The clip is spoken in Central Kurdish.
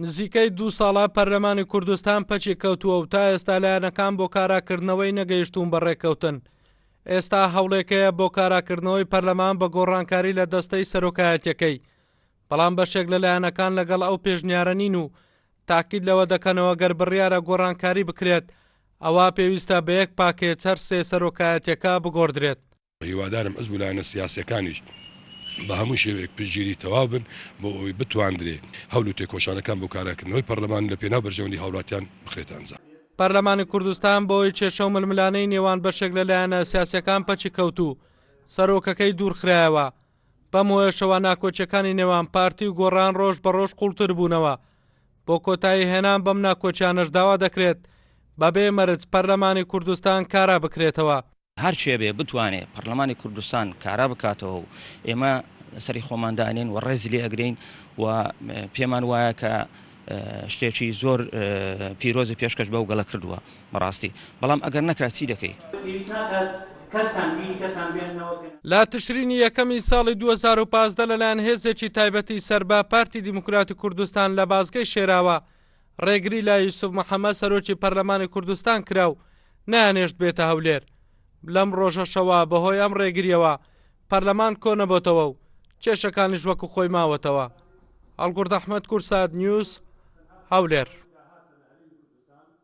نزیکەی 2 ساڵە پەرلەمانی کوردستان پەچی کەوتووە و تا ئێستا لایەنەکان بۆ کاراکردنەوەی نەگەیشتوون بەڕێکەوتن. ئێستا هەوڵێکەیە بۆ کاراکردنەوەی پەرلەمان بە گۆڕانکاری لە دەستەی سەرۆکایەتیەکەی، بەڵام بەشێک لە لایەنەکان لەگەڵ ئەو پێشنیارە نین و تاکید لەوە دەکەنەوە گەر بڕیارە گۆڕانکاری بکرێت ئەوە پێویستە بە یەک پاکێت هەر سێ سەرۆکایەتیەکە بگۆڕدرێت. هیوادارم ئەس لایەنە سیاسیەکانیش بە هەموو شێوەیەک پشتگیری تەواو بن بۆ ئەوەی بتواندرێ هەوڵ و تێکۆشانەکان بۆ کاراکردنەوەی پەرلەمان لە پێناو بەرژەوەندی هاوڵاتیان بخرێتانجا. پەرلەمانی کوردستان بۆی کێشە و ململانەی نێوان بەشێک لە لایەنە سیاسیەکان پەچی کەوتوو، سەرۆکەکەی دوورخرایەوە. بەم هۆیشەوە ناکۆچیەکانی نێوان پارتی و گۆڕان ڕۆژ بە ڕۆژ قوڵتر بوونەوە. بۆ کۆتایی هێنان بەم ناکۆچیانەش داوا دەکرێت بەبێ مەرج پەرلەمانی کوردستان کارا بکرێتەوە. هەرچێ بێ بتوانێت پەرلەمانی کوردستان کارا بکاتەوە و ئێمە سەری خۆماندانین و ڕێزی لێ ئەگرین و پێمان وایە کە شتێکی زۆر پیرۆزی پێشکەش بەو گەڵە کردووە بەڕاستی، بەڵام ئەگەر نەکرا چی دەکەی؟ لا تشرینی یەکەمی ساڵی 2015 لەلایەن هێزێکی تایبەتی سەربا پارتی دیموکراتی کوردستان لە بازگەی شێراوە ڕێگری لای یوسف محەممەد سەرۆکی پەرلەمانی کوردستان کرا و نانێشت بێتە هەولێر. لەم ڕۆژەشەوە بەهۆی ئەم ڕێگریەوە پەرلەمان کۆنەبۆتەوە و کێشەکانیش وەکو خۆی ماوەتەوە. ئەڵگورد ئەحمەد کورساد نیوز هەولێر.